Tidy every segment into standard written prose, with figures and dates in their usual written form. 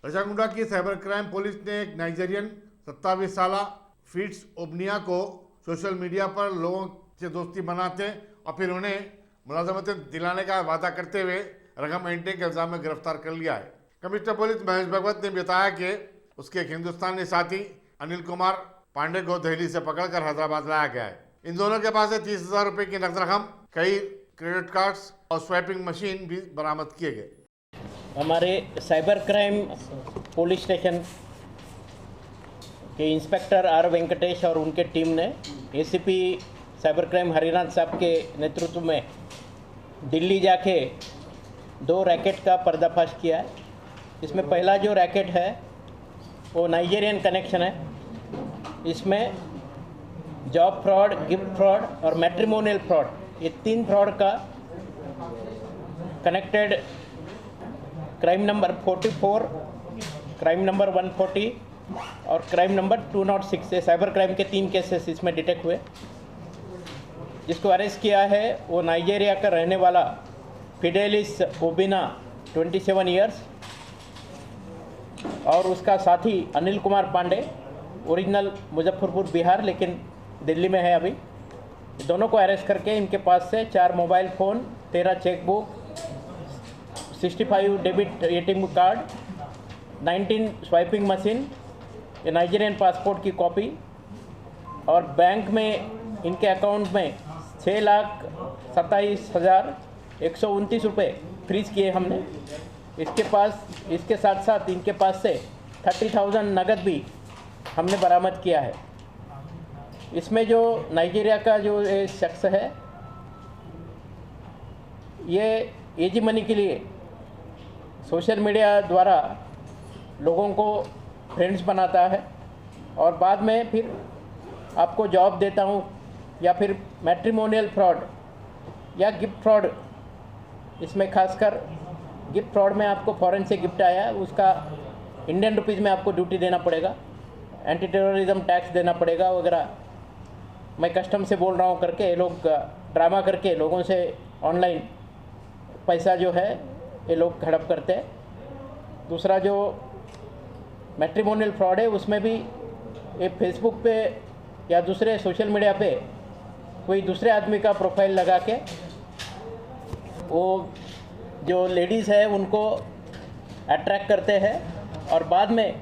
रजागुंडा की cyber crime police ने एक नाइजीरियन 27 साल फिट्स ओबनिया को सोशल मीडिया पर लोगों से दोस्ती बनाते और फिर उन्हें मुलाजमतें दिलाने का वादा करते हुए रकम ऐंठने के इल्जाम में गिरफ्तार कर लिया है। कमिश्नर पुलिस महेश भगवत ने बताया कि उसके एक हिंदुस्तानी साथी अनिल कुमार पांडे को दिल्ली से पकड़कर हैदराबाद लाया गया है। इन दोनों के पास से 30,000 रुपए की नकद रकम, कई क्रेडिट कार्ड्स और स्वैपिंग मशीन भी बरामद किए गए। हमारे साइबर क्राइम पुलिस स्टेशन के इंस्पेक्टर आर वेंकटेश और उनके टीम ने एसीपी साइबर क्राइम हरिनाथ साहब के नेतृत्व में दिल्ली जाके 2 रैकेट का पर्दाफाश किया है। इसमें पहला जो रैकेट है वो नाइजीरियन कनेक्शन है। इसमें जॉब फ्रॉड, गिफ्ट फ्रॉड और मैट्रिमोनियल फ्रॉड, ये 3 फ्रॉड का connected crime number 44, crime number 140 और क्राइम नंबर 206 से साइबर क्राइम के 3 केसेस इसमें डिटेक्ट हुए। जिसको अरेस्ट किया है वो नाइजीरिया का रहने वाला फिडेलिस ओबिना 27 ईयर्स और उसका साथी अनिल कुमार पांडे, ओरिजिनल मुजफ्फरपुर बिहार लेकिन दिल्ली में है अभी। दोनों को अरेस्ट करके इनके पास से 4 mobile phone, 13 chequebook, 65 debit ATM card, 19 swiping machine, Nigerian passport की कॉपी और बैंक में इनके अकाउंट में 6,27,129 रुपये फ्रीज किए हमने। इसके साथ साथ इनके पास से 30,000 नगद भी हमने बरामद किया है। इसमें जो नाइजीरिया का जो ये शख्स है ये एजी मनी के लिए सोशल मीडिया द्वारा लोगों को फ्रेंड्स बनाता है और बाद में फिर आपको जॉब देता हूँ या फिर मैट्रिमोनियल फ्रॉड या गिफ्ट फ्रॉड, इसमें खासकर गिफ्ट फ्रॉड में आपको फॉरेन से गिफ्ट आया है उसका इंडियन रुपीज़ में आपको ड्यूटी देना पड़ेगा, एंटी टेररिज्म टैक्स देना पड़ेगा वगैरह। मैं कस्टम से बोल रहा हूँ करके ये लोग ड्रामा करके लोगों से ऑनलाइन पैसा जो है ये लोग हड़प करते हैं। दूसरा जो मैट्रिमोनियल फ्रॉड है उसमें भी ये फेसबुक पे या दूसरे सोशल मीडिया पे कोई दूसरे आदमी का प्रोफाइल लगा के वो जो लेडीज़ है उनको अट्रैक्ट करते हैं और बाद में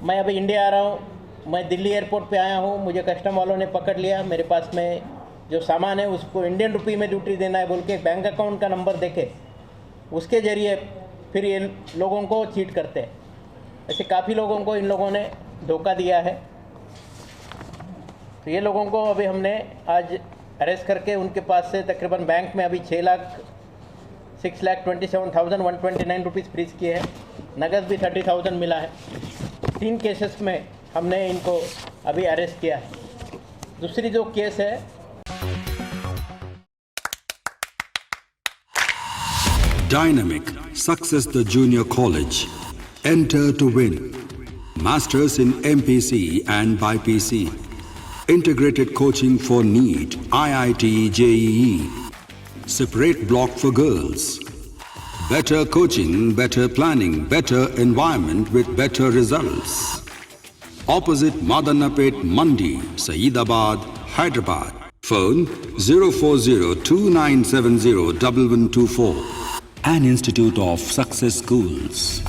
मैं अभी इंडिया आ रहा हूँ, मैं दिल्ली एयरपोर्ट पे आया हूँ, मुझे कस्टम वालों ने पकड़ लिया, मेरे पास में जो सामान है उसको इंडियन रुपी में ड्यूटी देना है बोल के बैंक अकाउंट का नंबर देके उसके ज़रिए फिर ये लोगों को चीट करते हैं। ऐसे काफ़ी लोगों को इन लोगों ने धोखा दिया है। तो ये लोगों को अभी हमने आज अरेस्ट करके उनके पास से तकरीबन बैंक में अभी 6,27,129 रुपीज़ फ्रीज किए हैं। नगद भी 30,000 मिला है। 3 केसेस में हमने इनको अभी अरेस्ट किया है। दूसरी जो केस है Dynamic Success the Junior College. Enter to win. Masters in MPC and BPC. Integrated coaching for NEET, IIT, JEE. Separate block for girls. Better coaching, better planning, better environment with better results. Opposite Madanapet Mandi, Saeedabad, Hyderabad. Phone 04029701124. An Institute of Success Schools.